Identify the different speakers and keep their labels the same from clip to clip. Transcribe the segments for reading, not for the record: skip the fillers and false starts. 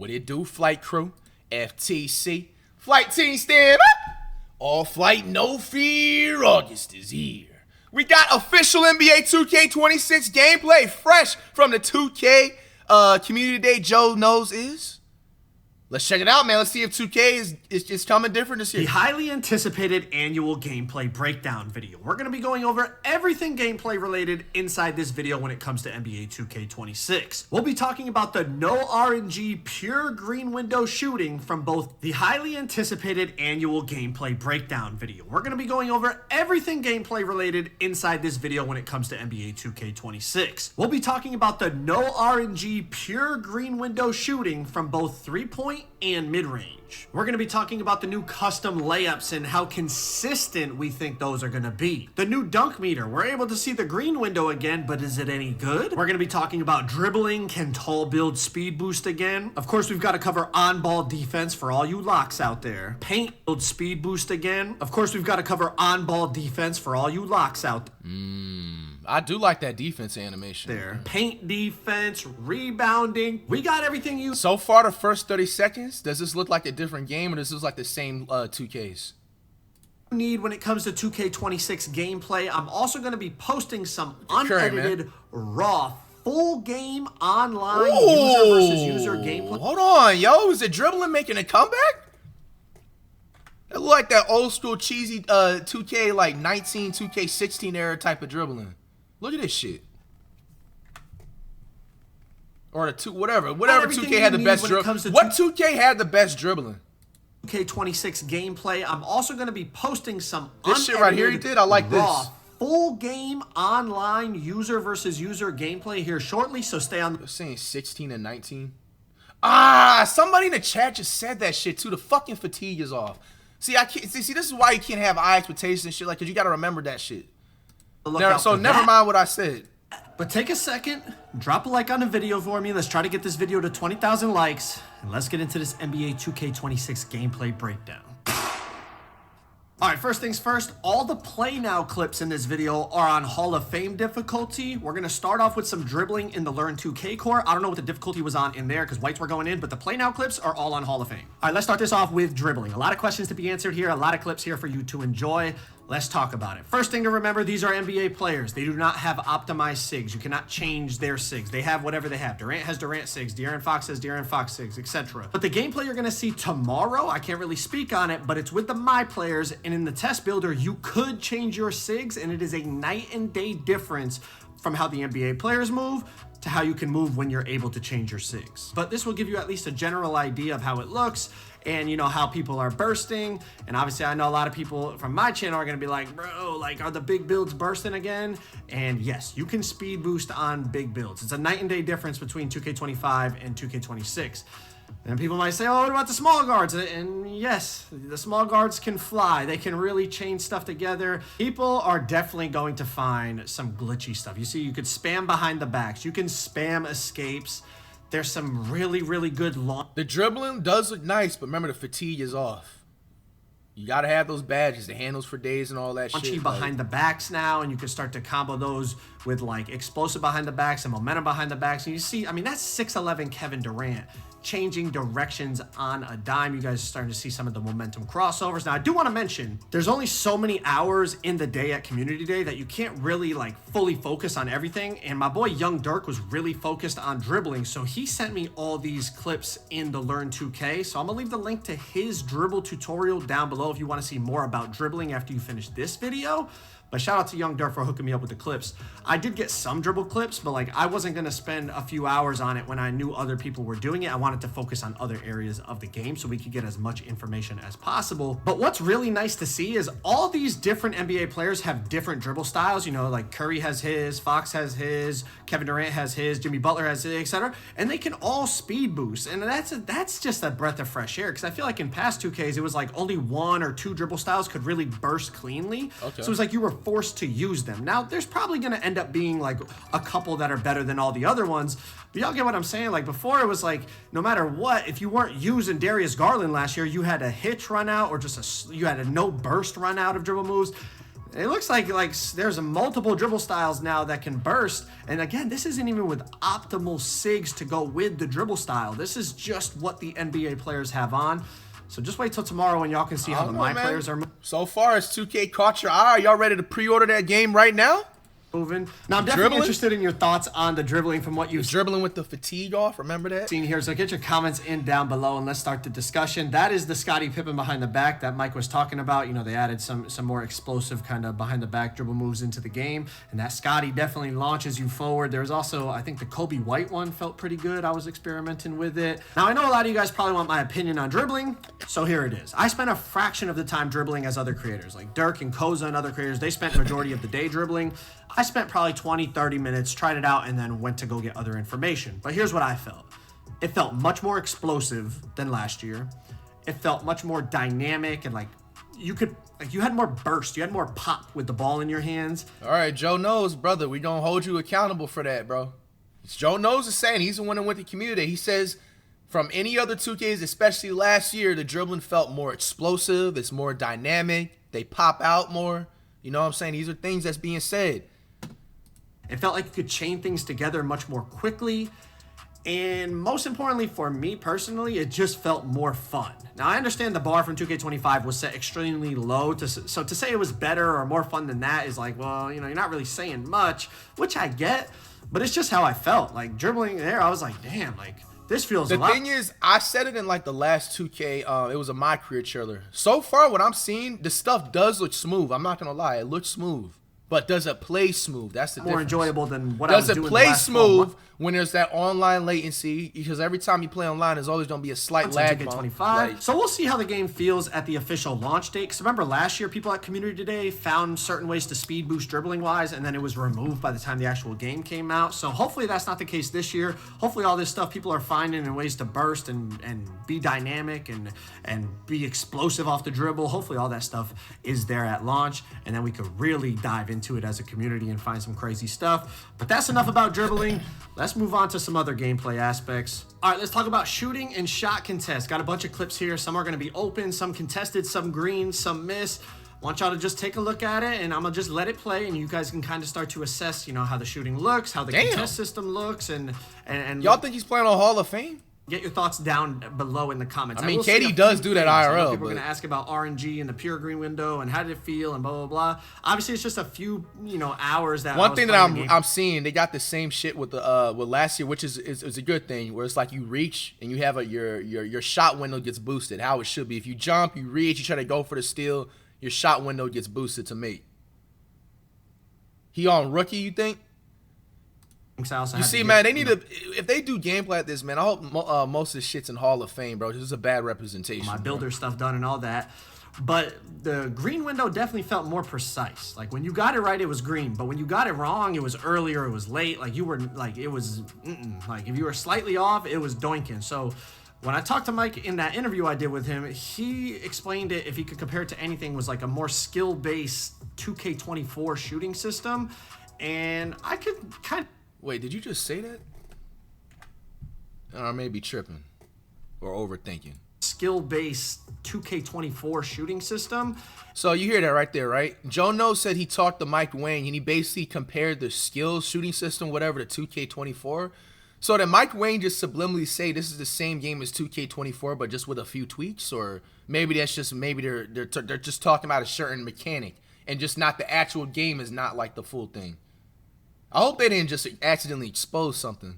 Speaker 1: What it do, flight crew? FTC. Flight team stand up! All flight, no fear. August is here. We got official NBA 2K26 gameplay fresh from the 2K Community Day Joe knows is. Let's check it out, man. Let's see if 2K is coming different this year.
Speaker 2: The highly anticipated annual gameplay breakdown video. We're going to be going over everything gameplay related inside this video when it comes to NBA 2K26. We'll be talking about the no RNG pure green window shooting from both the highly anticipated annual gameplay breakdown video. We're going to be going over everything gameplay related inside this video when it comes to NBA 2K26. We'll be talking about the no RNG pure green window shooting from both 3-point and mid-range. We're going to be talking about the new custom layups and how consistent we think those are going to be. The new dunk meter. We're able to see the green window again, but is it any good? We're going to be talking about dribbling. Can tall build speed boost again? Of course, we've got to cover on-ball defense for all you locks out there. Paint build speed boost again. Of course, we've got to cover on-ball defense for all you locks out there.
Speaker 1: I do like that defense animation.
Speaker 2: There. Paint defense, rebounding. We got everything you...
Speaker 1: So far, the first 30 seconds, does this look like a different game or does this look like the same 2Ks?
Speaker 2: Need when it comes to 2K26 gameplay. I'm also going to be posting some unedited, raw, full game online user versus user gameplay.
Speaker 1: Hold on, yo. Is it dribbling making a comeback? It look like that old school cheesy 2K like 19, 2K16 era type of dribbling. Look at this shit. Or the whatever 2K had the best dribbling. What 2K had the best dribbling?
Speaker 2: 2K26 gameplay. I'm also going to be posting some
Speaker 1: this shit right here he did. I like
Speaker 2: raw,
Speaker 1: this.
Speaker 2: Full game online user versus user gameplay here shortly, so stay on.
Speaker 1: They're saying 16 and 19. Ah, somebody in the chat just said that shit too. The fucking fatigue is off. See, I can't see. This is why you can't have high expectations and shit like, cause you got to remember that shit. So never mind what I said.
Speaker 2: But take a second, drop a like on the video for me. Let's try to get this video to 20,000 likes, and let's get into this NBA 2K26 gameplay breakdown. All right, first things first, all the play now clips in this video are on Hall of Fame difficulty. We're going to start off with some dribbling in the Learn 2K core. I don't know what the difficulty was on in there because whites were going in, but the play now clips are all on Hall of Fame. All right, let's start this off with dribbling. A lot of questions to be answered here, a lot of clips here for you to enjoy. Let's talk about it. First thing to remember, these are NBA players. They do not have optimized SIGs. You cannot change their SIGs. They have whatever they have. Durant has Durant SIGs. De'Aaron Fox has De'Aaron Fox SIGs, etc. But the gameplay you're going to see tomorrow, I can't really speak on it, but it's with the My Players, and in the test builder, you could change your SIGs, and it is a night and day difference from how the NBA players move to how you can move when you're able to change your SIGs. But this will give you at least a general idea of how it looks and, you know, how people are bursting. And obviously I know a lot of people from my channel are going to be like, bro, like, are the big builds bursting again? And yes, you can speed boost on big builds. It's a night and day difference between 2K25 and 2K26. And people might say, oh, what about the small guards? And yes, the small guards can fly. They can really chain stuff together. People are definitely going to find some glitchy stuff. You see, you could spam behind the backs. You can spam escapes. There's some really, really good long...
Speaker 1: The dribbling does look nice, but remember the fatigue is off. You got to have those badges, the handles for days and all that shit.
Speaker 2: Punchy behind the backs now, and you can start to combo those with like explosive behind the backs and momentum behind the backs. And you see, I mean, that's 6'11" Kevin Durant changing directions on a dime. You guys are starting to see some of the momentum crossovers. Now, I do want to mention, there's only so many hours in the day at Community Day that you can't really like fully focus on everything. And my boy Young Dirk was really focused on dribbling, so he sent me all these clips in the Learn 2K. So I'm gonna leave the link to his dribble tutorial down below if you want to see more about dribbling after you finish this video. But shout out to Young Dirk for hooking me up with the clips. I did get some dribble clips, but like I wasn't going to spend a few hours on it when I knew other people were doing it. I wanted to focus on other areas of the game so we could get as much information as possible. But what's really nice to see is all these different NBA players have different dribble styles. You know, like Curry has his, Fox has his, Kevin Durant has his, Jimmy Butler has his, etc. And they can all speed boost. And that's just a breath of fresh air, because I feel like in past 2Ks, it was like only 1 or 2 dribble styles could really burst cleanly. Okay. So it was like you were forced to use them. Now, there's probably going to end up being like a couple that are better than all the other ones, but y'all get what I'm saying? Like before, it was like no matter what, if you weren't using Darius Garland last year, you had a hitch run out or just you had a no burst run out of dribble moves. It looks like there's multiple dribble styles now that can burst. And again, this isn't even with optimal SIGs to go with the dribble style. This is just what the NBA players have on. So just wait till tomorrow when y'all can see how my players are moving.
Speaker 1: So far as 2K caught your eye, are y'all ready to pre-order that game right now?
Speaker 2: Now, I'm definitely interested in your thoughts on the dribbling from what you've
Speaker 1: dribbling with the fatigue off. Remember that?
Speaker 2: Seen here. So get your comments in down below and let's start the discussion. That is the Scottie Pippen behind the back that Mike was talking about. You know, they added some more explosive kind of behind the back dribble moves into the game, and that Scottie definitely launches you forward. There's also, I think, the Kobe White one felt pretty good. I was experimenting with it. Now, I know a lot of you guys probably want my opinion on dribbling, so here it is. I spent a fraction of the time dribbling as other creators, like Dirk and Koza and other creators. They spent majority of the day dribbling. I spent probably 20, 30 minutes, tried it out, and then went to go get other information. But here's what I felt. It felt much more explosive than last year. It felt much more dynamic, and you had more burst. You had more pop with the ball in your hands.
Speaker 1: All right, Joe Knows, brother, we don't hold you accountable for that, bro. Joe Knows is saying, he's the one that went to community. He says from any other 2Ks, especially last year, the dribbling felt more explosive. It's more dynamic. They pop out more. You know what I'm saying? These are things that's being said.
Speaker 2: It felt like you could chain things together much more quickly. And most importantly for me personally, it just felt more fun. Now, I understand the bar from 2K25 was set extremely low. So to say it was better or more fun than that is like, well, you know, you're not really saying much, which I get. But it's just how I felt. Like, dribbling there, I was like, damn, like, this feels a lot.
Speaker 1: The thing is, I said it in like the last 2K. It was a My Career trailer. So far, what I'm seeing, the stuff does look smooth. I'm not going to lie. It looks smooth. But does it play smooth? That's the difference.
Speaker 2: More enjoyable than what I was doing.
Speaker 1: Does it play smooth when there's that online latency? Because every time you play online, there's always going to be a slight lag bump.
Speaker 2: So we'll see how the game feels at the official launch date. Because remember last year, people at Community Today found certain ways to speed boost dribbling-wise, and then it was removed by the time the actual game came out. So hopefully that's not the case this year. Hopefully all this stuff people are finding in ways to burst and be dynamic and be explosive off the dribble. Hopefully all that stuff is there at launch, and then we could really dive into it as a community and find some crazy stuff. But that's enough about dribbling. Let's move on to some other gameplay aspects. All right, let's talk about shooting and shot contests. Got a bunch of clips here. Some are going to be open, some contested, some green, some miss. Want y'all to just take a look at it, and I'm going to just let it play, and you guys can kind of start to assess, you know, how the shooting looks, how the contest system looks, and
Speaker 1: y'all think he's playing on Hall of Fame?
Speaker 2: Get your thoughts down below in the comments.
Speaker 1: I mean, KD does do that IRL.
Speaker 2: People are going to ask about RNG and the pure green window and how did it feel and blah, blah, blah. Obviously, it's just a few, you know, hours that
Speaker 1: One thing that I'm seeing, they got the same shit with the with last year, which is a good thing, where it's like you reach and you have your shot window gets boosted, how it should be. If you jump, you reach, you try to go for the steal, your shot window gets boosted to make. He on rookie, you think? You see, man, they need to, if they do gameplay like this, man, I hope most of the shit's in Hall of Fame, bro. This is a bad representation.
Speaker 2: My builder stuff done and all that. But the green window definitely felt more precise. Like, when you got it right, it was green. But when you got it wrong, it was earlier, it was late. Like, you were, like, it was, like, if you were slightly off, it was doinking. So when I talked to Mike in that interview I did with him, he explained it, if he could compare it to anything, was like a more skill-based 2K24 shooting system. And I could kind of...
Speaker 1: Wait, did you just say that? Or maybe tripping or overthinking.
Speaker 2: Skill-based 2K24 shooting system.
Speaker 1: So you hear that right there, right? Joe Knows said he talked to Mike Wang and he basically compared the skills shooting system, whatever, to 2K24. So did Mike Wang just subliminally say this is the same game as 2K24 but just with a few tweaks? Or maybe that's just, maybe they're just talking about a certain mechanic and just not the actual game is not like the full thing. I hope they didn't just accidentally expose something.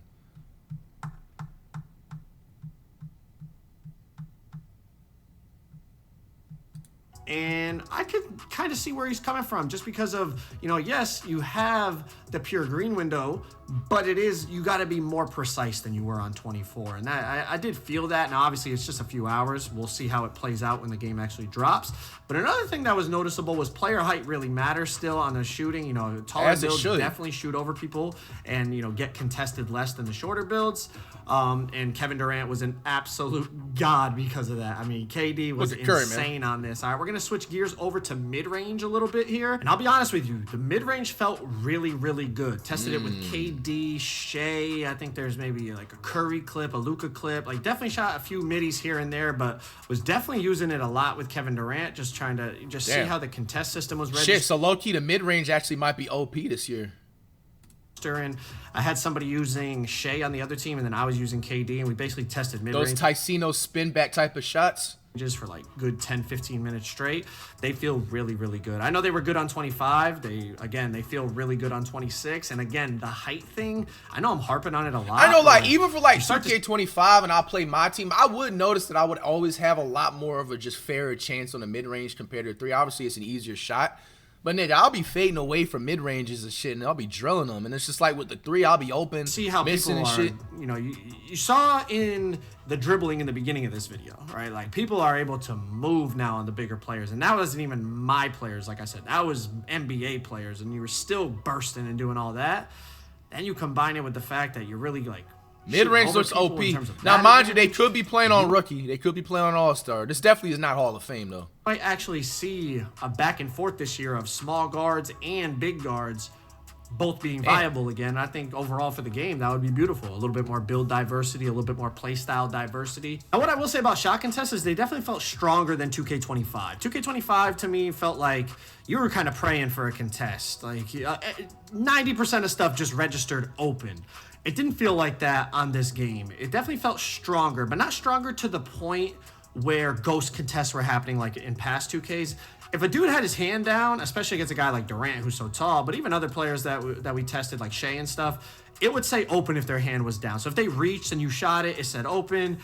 Speaker 2: And I could kind of see where he's coming from, just because of, you know, yes, you have the pure green window, but it is, you got to be more precise than you were on 24. And that, I did feel that. Now, obviously, it's just a few hours. We'll see how it plays out when the game actually drops. But another thing that was noticeable was player height really matters still on the shooting. You know, taller builds definitely shoot over people and, you know, get contested less than the shorter builds. And Kevin Durant was an absolute god because of that. I mean, KD was insane on this. All right, we're going to switch gears over to mid-range a little bit here. And I'll be honest with you, the mid-range felt really, really good. Tested it with KD KD, Shea. I think there's maybe like a Curry clip, a Luka clip. Like definitely shot a few middies here and there, but was definitely using it a lot with Kevin Durant, just trying to see how the contest system was registered.
Speaker 1: Shit, so low-key, the mid-range actually might be OP this year.
Speaker 2: And I had somebody using Shea on the other team, and then I was using KD, and we basically tested mid-range.
Speaker 1: Those Ticino spin-back type of shots.
Speaker 2: For like good 10-15 minutes straight. They feel really, really good. I know they were good on 25. They feel really good on 26. And again, the height thing, I know I'm harping on it a lot.
Speaker 1: I know, like, even for like 2K25 and I'll play my team, I would notice that I would always have a lot more of a just fairer chance on the mid-range compared to 3. Obviously, it's an easier shot. But nigga, I'll be fading away from mid ranges and shit, and I'll be drilling them. And it's just like with the 3, I'll be open,
Speaker 2: see how
Speaker 1: missing
Speaker 2: people
Speaker 1: and
Speaker 2: are,
Speaker 1: shit.
Speaker 2: You know, you saw in the dribbling in the beginning of this video, right? Like people are able to move now on the bigger players, and that wasn't even my players. Like I said, that was NBA players, and you were still bursting and doing all that. Then you combine it with the fact that you're really like.
Speaker 1: Mid-range looks OP. Now, mind you, they could be playing on rookie. They could be playing on all-star. This definitely is not Hall of Fame, though.
Speaker 2: I actually see a back and forth this year of small guards and big guards both being viable again. I think overall for the game, that would be beautiful. A little bit more build diversity, a little bit more play style diversity. Now, what I will say about shot contests is they definitely felt stronger than 2K25. 2K25 to me felt like you were kind of praying for a contest. Like 90% of stuff just registered open. It didn't feel like that on this game. It definitely felt stronger, but not stronger to the point where ghost contests were happening like in past 2Ks. If a dude had his hand down, especially against a guy like Durant who's so tall, but even other players that we tested like Shea and stuff, it would say open if their hand was down. So if they reached and you shot it, it said open.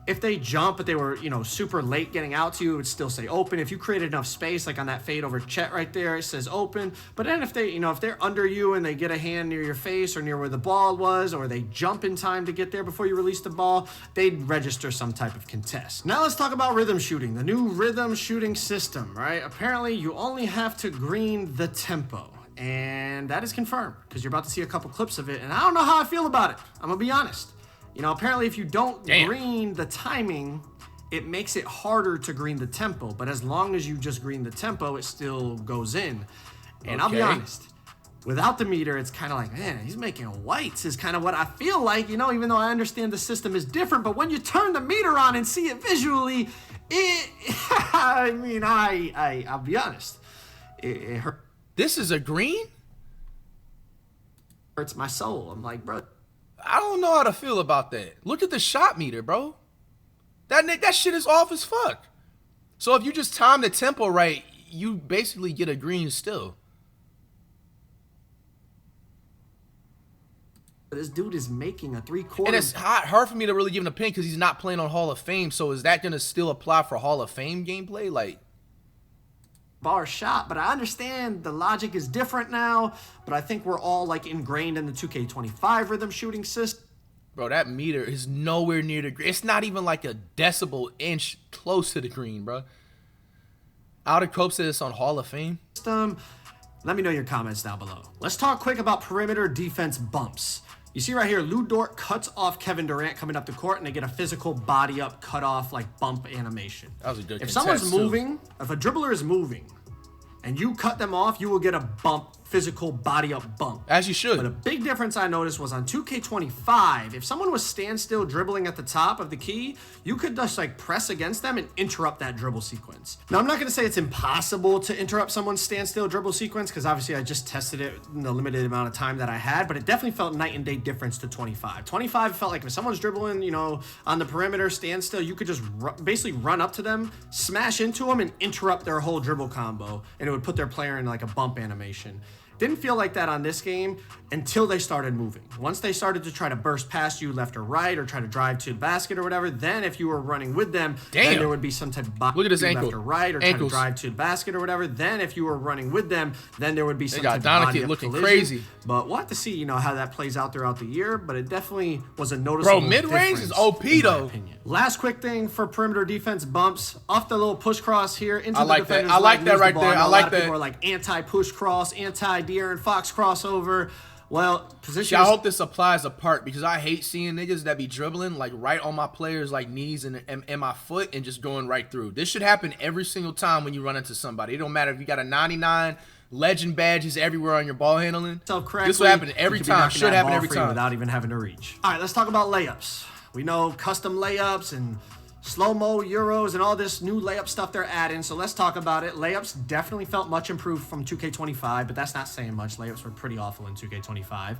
Speaker 2: If they jump, but they were, you know, super late getting out to you, it would still say open. If you created enough space, like on that fade over Chet right there, it says open. But then if they, you know, if they're under you and they get a hand near your face or near where the ball was, or they jump in time to get there before you release the ball, they'd register some type of contest. Now let's talk about rhythm shooting, the new rhythm shooting system, right? Apparently you only have to green the tempo. And that is confirmed because you're about to see a couple clips of it. And I don't know how I feel about it. I'm going to be honest. You know, apparently if you don't green the timing, it makes it harder to green the tempo. But as long as you just green the tempo, it still goes in. And I'll be honest, without the meter, it's kind of like, man, he's making whites is kind of what I feel like, you know, even though I understand the system is different. But when you turn the meter on and see it visually, I mean, I'll be honest, it hurts.
Speaker 1: This is a green?
Speaker 2: Hurts my soul. I'm like, bro.
Speaker 1: I don't know how to feel about that. Look at the shot meter, bro. That shit is off as fuck. So if you just time the tempo right, you basically get a green still.
Speaker 2: This dude is making a 3/4.
Speaker 1: And it's hard for me to really give an opinion because he's not playing on Hall of Fame. So is that going to still apply for Hall of Fame gameplay? Like,
Speaker 2: bar shot, but I understand the logic is different now, but I think we're all like ingrained in the 2K25 rhythm shooting system.
Speaker 1: Bro, that meter is nowhere near the green. It's not even like a decibel inch close to the green, bro. Outer Cope says it's on Hall of Fame.
Speaker 2: Let me know your comments down below. Let's talk quick about perimeter defense bumps. You see right here, Lou Dort cuts off Kevin Durant coming up the court, and they get a physical body up, cut off, like bump animation.
Speaker 1: That was a good
Speaker 2: If
Speaker 1: contest,
Speaker 2: someone's
Speaker 1: too.
Speaker 2: moving, if a dribbler is moving, and you cut them off, you will get a bump, physical body up bump.
Speaker 1: As you should.
Speaker 2: But a big difference I noticed was on 2K25, if someone was standstill dribbling at the top of the key, you could just like press against them and interrupt that dribble sequence. Now, I'm not going to say it's impossible to interrupt someone's standstill dribble sequence because obviously I just tested it in the limited amount of time that I had, but it definitely felt night and day difference to 25. 25 felt like if someone's dribbling, you know, on the perimeter standstill, you could just basically run up to them, smash into them, and interrupt their whole dribble combo, and it would put their player in like a bump animation. Didn't feel like that on this game until they started moving. Once they started to try to burst past you left or right or try to drive to the basket or whatever, then if you were running with them, then there would be some type of body.
Speaker 1: Look at his ankle.
Speaker 2: Left or right or try to drive to the basket or whatever. Then if you were running with them, then there would be some type of body up
Speaker 1: looking
Speaker 2: collision.
Speaker 1: crazy.
Speaker 2: But we'll have to see, you know, how that plays out throughout the year. But it definitely was a noticeable
Speaker 1: Bro, mid-range is OP though.
Speaker 2: Last quick thing for perimeter defense bumps. Off the little push cross here into
Speaker 1: I
Speaker 2: the
Speaker 1: like
Speaker 2: defender's
Speaker 1: that. I like
Speaker 2: leg,
Speaker 1: that
Speaker 2: lose the
Speaker 1: right
Speaker 2: ball.
Speaker 1: there.
Speaker 2: I know
Speaker 1: I
Speaker 2: a
Speaker 1: like
Speaker 2: lot of
Speaker 1: that.
Speaker 2: people are like anti-push cross, anti-De'Aaron Fox crossover. Well, position.
Speaker 1: I hope this applies a part because I hate seeing niggas that be dribbling like right on my players' like knees and my foot and just going right through. This should happen every single time when you run into somebody. It don't matter if you got a 99 legend badges everywhere on your ball handling.
Speaker 2: Correctly,
Speaker 1: this will happen every time. Should happen every time.
Speaker 2: Without even having to reach. All right, let's talk about layups. We know custom layups and slow-mo Euros and all this new layup stuff they're adding, so let's talk about it. Layups definitely felt much improved from 2K25, but that's not saying much. Layups were pretty awful in 2K25.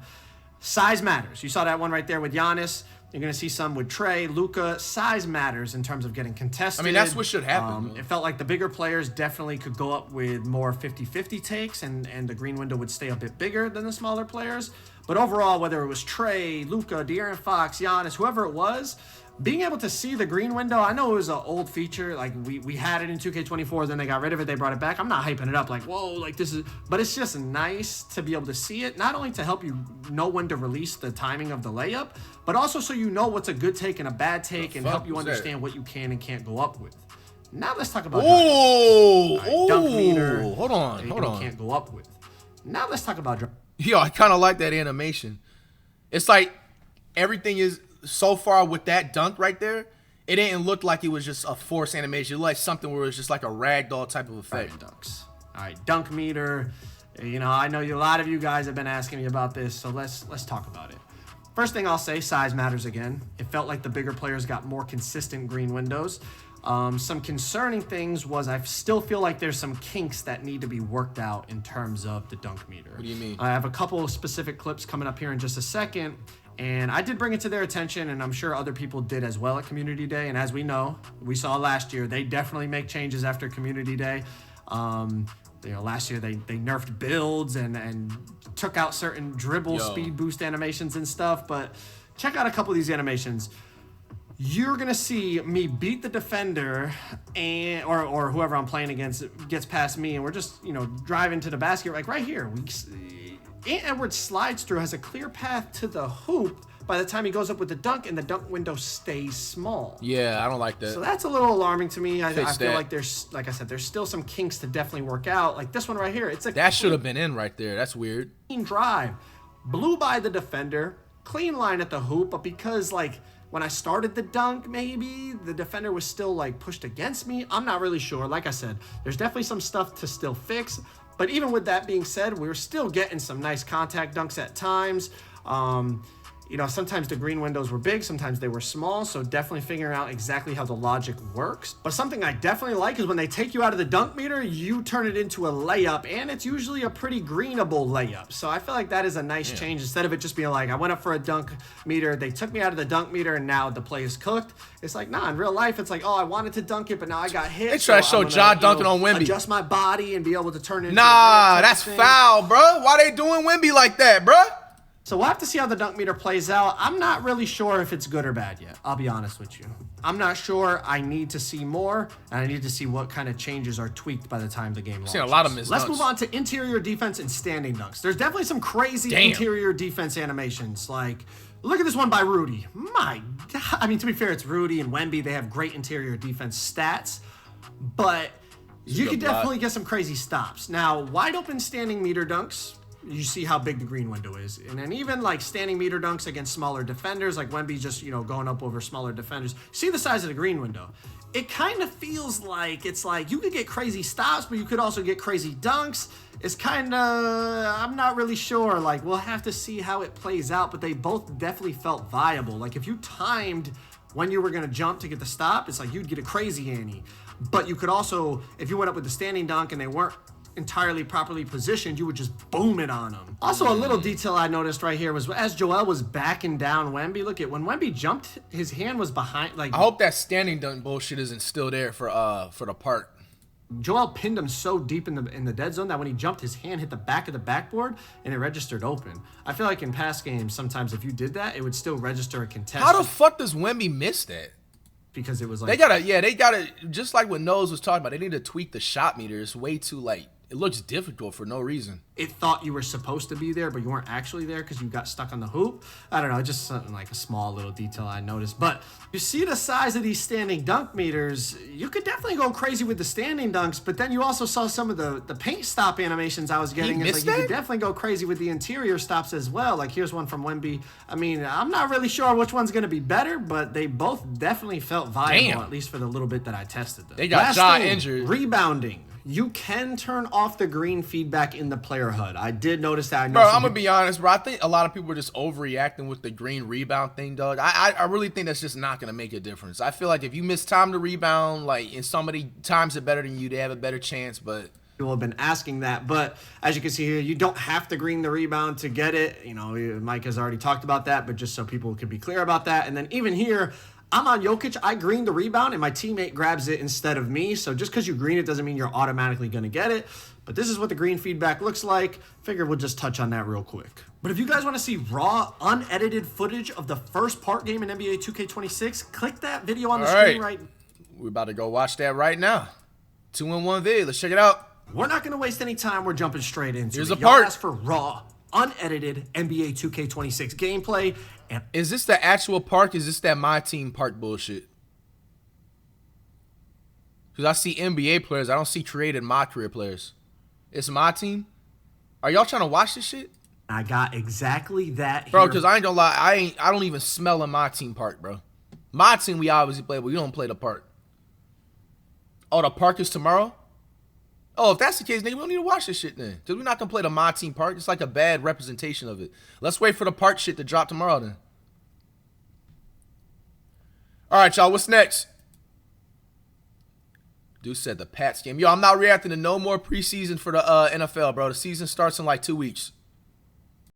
Speaker 2: Size matters. You saw that one right there with Giannis. You're going to see some with Trey, Luka. Size matters in terms of getting contested.
Speaker 1: I mean, that's what should happen.
Speaker 2: It felt like the bigger players definitely could go up with more 50-50 takes, and the green window would stay a bit bigger than the smaller players. But overall, whether it was Trey, Luka, De'Aaron Fox, Giannis, whoever it was, being able to see the green window, I know it was an old feature. Like, we had it in 2K24, then they got rid of it, they brought it back. I'm not hyping it up like, whoa, like this is... But it's just nice to be able to see it, not only to help you know when to release the timing of the layup, but also so you know what's a good take and a bad take and help you understand what you can and can't go up with. Now let's talk about dunk meter.
Speaker 1: Hold on.
Speaker 2: You can't go up with. Now let's talk about...
Speaker 1: Yo, I kind of like that animation. It's like everything is so far with that dunk right there. It didn't look like it was just a forced animation. It looked like something where it was just like a ragdoll type of effect.
Speaker 2: All right, dunks. All right, dunk meter. You know, I know a lot of you guys have been asking me about this, so let's talk about it. First thing I'll say, size matters again. It felt like the bigger players got more consistent green windows. Some concerning things was I still feel like there's some kinks that need to be worked out in terms of the dunk meter.
Speaker 1: What do you mean?
Speaker 2: I have a couple of specific clips coming up here in just a second, and I did bring it to their attention, and I'm sure other people did as well at Community Day. And as we know, we saw last year, they definitely make changes after Community Day. You know, last year they nerfed builds and took out certain dribble speed boost animations and stuff. But check out a couple of these animations. You're gonna see me beat the defender, or whoever I'm playing against gets past me, and we're just driving to the basket. Like right here, Ant Edwards slides through, has a clear path to the hoop. By the time he goes up with the dunk, and the dunk window stays small.
Speaker 1: Yeah, I don't like that.
Speaker 2: So that's a little alarming to me. I feel like there's, like I said, there's still some kinks to definitely work out. Like this one right here, that
Speaker 1: should have been in right there. That's weird.
Speaker 2: Clean drive, blew by the defender, clean line at the hoop, but because when I started the dunk, maybe the defender was still pushed against me. I'm not really sure. Like I said, there's definitely some stuff to still fix. But even with that being said, we were still getting some nice contact dunks at times. Sometimes the green windows were big, sometimes they were small, so definitely figuring out exactly how the logic works. But something I definitely like is when they take you out of the dunk meter, you turn it into a layup, and it's usually a pretty greenable layup. So I feel like that is a nice change. Instead of it just being like, I went up for a dunk meter, they took me out of the dunk meter, and now the play is cooked. It's like, nah, in real life, it's like, oh, I wanted to dunk it, but now I got hit.
Speaker 1: They try to show Ja dunking on Wemby.
Speaker 2: Adjust my body and be able to turn it into
Speaker 1: Nah, that's foul, bro. Why they doing Wemby like that, bro?
Speaker 2: So we'll have to see how the dunk meter plays out. I'm not really sure if it's good or bad yet. I'll be honest with you. I'm not sure. I need to see more, and I need to see what kind of changes are tweaked by the time the game launches.
Speaker 1: Seen a lot of missed
Speaker 2: Let's
Speaker 1: dunks.
Speaker 2: move on to interior defense and standing dunks. There's definitely some crazy interior defense animations. Like, look at this one by Rudy. My God. I mean, to be fair, it's Rudy and Wemby. They have great interior defense stats, but you could definitely get some crazy stops. Now, wide open standing meter dunks, you see how big the green window is. And then even standing meter dunks against smaller defenders, like Wemby just, going up over smaller defenders. See the size of the green window. It kind of feels like you could get crazy stops, but you could also get crazy dunks. It's kind of, I'm not really sure. We'll have to see how it plays out, but they both definitely felt viable. If you timed when you were going to jump to get the stop, it's like you'd get a crazy ante. But you could also, if you went up with the standing dunk and they weren't entirely properly positioned, you would just boom it on them. Also, a little detail I noticed right here was as Joel was backing down Wemby, look at when Wemby jumped, his hand was behind. I
Speaker 1: hope that standing dunk bullshit isn't still there for the part.
Speaker 2: Joel pinned him so deep in the dead zone that when he jumped, his hand hit the back of the backboard and it registered open. I feel like in past games, sometimes if you did that, it would still register a contest.
Speaker 1: How the fuck does Wemby miss that?
Speaker 2: Because it was
Speaker 1: they gotta just like what Nose was talking about. They need to tweak the shot meter. It's way too it looks difficult for no reason.
Speaker 2: it thought you were supposed to be there, but you weren't actually there because you got stuck on the hoop. I don't know, just something like a small little detail I noticed. But you see the size of these standing dunk meters, you could definitely go crazy with the standing dunks, but then you also saw some of the paint stop animations I was getting. It's like you could definitely go crazy with the interior stops as well. Like here's one from Wemby. I mean, I'm not really sure which one's going to be better, but they both definitely felt viable, at least for the little bit that I tested them.
Speaker 1: They got Ja injured.
Speaker 2: Rebounding. You can turn off the green feedback in the player HUD. I did notice that.
Speaker 1: Bro, I'm going to be honest, bro. I think a lot of people are just overreacting with the green rebound thing, dog. I really think that's just not going to make a difference. I feel like if you miss time to rebound, like, and somebody times it better than you, they have a better chance, but...
Speaker 2: People have been asking that, but as you can see here, you don't have to green the rebound to get it. You know, Mike has already talked about that, but just so people could be clear about that. And then even here... I'm on Jokic, I green the rebound, and my teammate grabs it instead of me. So just because you green it doesn't mean you're automatically going to get it. But this is what the green feedback looks like. Figured we'll just touch on that real quick. But if you guys want to see raw, unedited footage of the first part game in NBA 2K26, click that video on the screen right now.
Speaker 1: We're about to go watch that right now. 2-in-1 video. Let's check it out.
Speaker 2: We're not going to waste any time. We're jumping straight into
Speaker 1: Here's
Speaker 2: it.
Speaker 1: a part.
Speaker 2: Y'all asked for raw, unedited NBA 2K26 gameplay. And
Speaker 1: is this the actual park? Is this that My Team park bullshit? Because I see NBA players. I don't see created My Career players. It's My Team? Are y'all trying to watch this shit?
Speaker 2: I got exactly that,
Speaker 1: bro, because I ain't gonna lie. I don't even smell a My Team park, bro. My Team we obviously play, but we don't play the park. Oh, the park is tomorrow? Oh, if that's the case, nigga, we don't need to watch this shit then. Because we're not going to play the My Team part. It's like a bad representation of it. Let's wait for the part shit to drop tomorrow then. All right, y'all, what's next? Dude said the Pats game. Yo, I'm not reacting to no more preseason for the NFL, bro. The season starts in like 2 weeks.